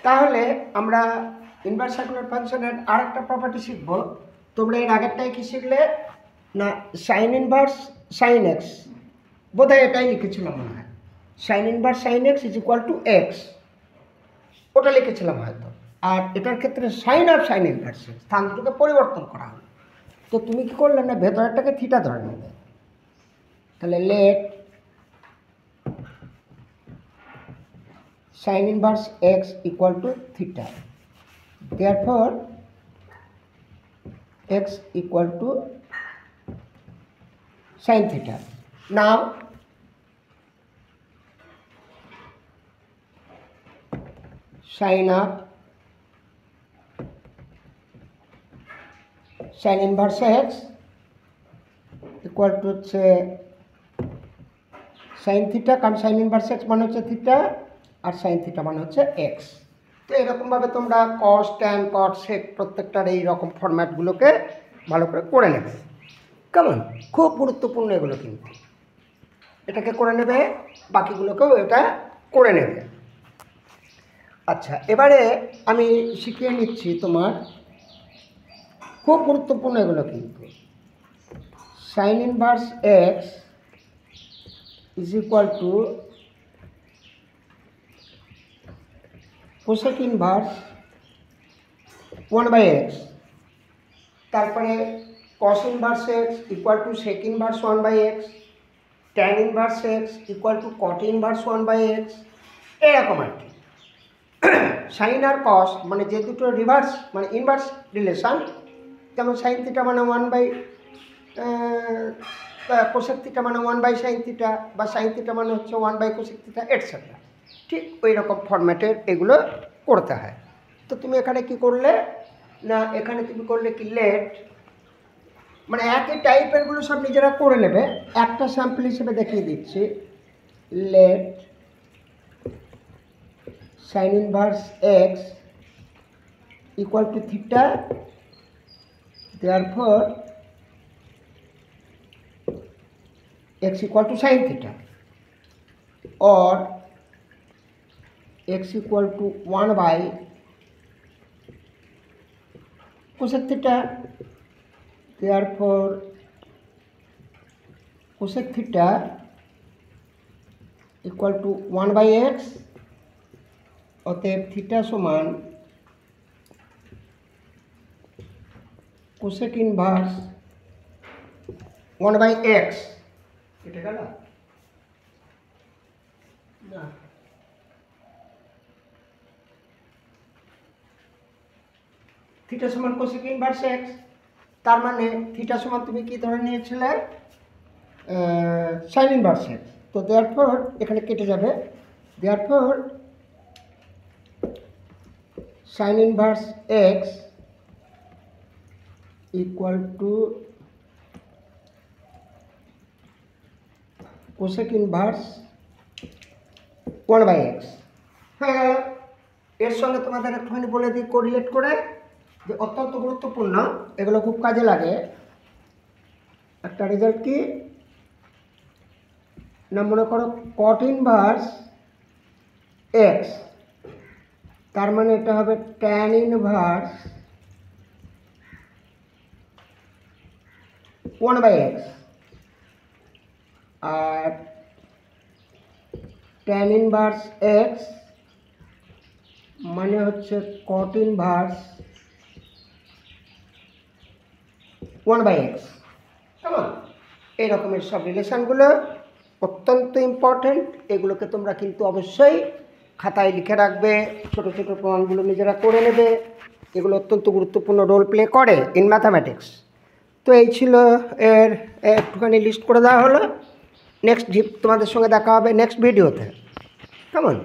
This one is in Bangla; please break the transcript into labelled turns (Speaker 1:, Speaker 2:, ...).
Speaker 1: তাহলে আমরা ইনভার্স সার্কুলার ফাংশনের আরেকটা প্রপার্টি শিখব। তোমরা এর আগেরটাই কি শিখলে না, সাইন ইনভার্স সাইন এক্স, বোধহয় এটাই লিখেছিলাম মনে হয়, sign inverse sine x is equal two x, ওটা লিখেছিলাম হয়তো। আর এটার ক্ষেত্রে সাইন অফ সাইন ইনভার্স স্থান দুটোকে পরিবর্তন করা হলো। তো তুমি কি করলে না, ভেতরেরটাকে থিটা ধরে নেবে। তাহলে late sin inverse x equal to theta, therefore x equal to sin theta. Now sin of sin inverse x equal to sin theta, কারণ sin inverse x মানে হচ্ছে থিটা আর সাইন থিটা মানে হচ্ছে এক্স। তো এরকমভাবে তোমরা কস ট্যান কট সেক প্রত্যেকটার এই রকম ফরম্যাটগুলোকে ভালো করে নেবে। কেমন, খুব গুরুত্বপূর্ণ এগুলো, কিন্তু এটাকে করে নেবে, বাকিগুলোকেও এটা করে নেবে। আচ্ছা, এবারে আমি শিখিয়ে নিচ্ছি তোমার, খুব গুরুত্বপূর্ণ এগুলো কিন্তু। Sine inverse x is equal to cosec inverse 1/x, তারপরে cos inverse x equal to sec inverse 1/x, tan inverse x equal to cot inverse 1/x, এরকম আর কি। সাইন আর কস মানে যে দুটো রিভার্স মানে ইনভার্স রিলেশান, যেমন সাইন থিটা মানে 1 কোসেক থিটা মানে 1/সাইন থিটা, বা সাইন থিটা মানে হচ্ছে 1/কোসেক থিটা, এটসেট্রা। ঠিক ওই রকম ফরম্যাটের এগুলো করতে হয়। তো তুমি এখানে কি করলে না, এখানে তুমি করলে কি লেট, মানে একই টাইপেরগুলো সব নিজেরা করে নেবে। একটা স্যাম্পল হিসেবে দেখিয়ে দিচ্ছি, let sine inverse x equal to theta, therefore x equal to sine theta, or x equal to 1/cosec theta, therefore cosec theta equal to 1/x, অতএব থিটা সমান cosec ইনভার্স 1/x, এটা গেল না, থিটা সমান কোসেক ইনভার্স এক্স, তার মানে থিটা সমান তুমি কি ধরে নিয়েছিলে, সাইন ইনভার্স এক্স। তো দেয়ারফর এখানে কেটে যাবে, therefore sign inverse x equal to cosec inverse 1/x। হ্যাঁ, এর সঙ্গে তোমাদের একটুখানি বলে দিই কোরিলেট করে, যে অত্যন্ত গুরুত্বপূর্ণ, এগুলো খুব কাজে লাগে। একটা রেজাল্ট কি না, মনে করো কট ইনভার্স এক্স, তার মানে এটা হবে ট্যান ইনভার্স 1/x, আর ট্যান ইনভার্স এক্স মানে হচ্ছে কট ইনভার্স 1/x। কেমন, এই রকমের সব রিলেশানগুলো অত্যন্ত ইম্পর্ট্যান্ট, এগুলোকে তোমরা কিন্তু অবশ্যই খাতায় লিখে রাখবে, ছোটো ছোটো প্রমাণগুলো নিজেরা করে নেবে, এগুলো অত্যন্ত গুরুত্বপূর্ণ রোল প্লে করে ইন ম্যাথামেটিক্স। তো এই ছিল এর একটুখানি লিস্ট করে দেওয়া হলো। নেক্সট তোমাদের সঙ্গে দেখা হবে নেক্সট ভিডিওতে। কেমন।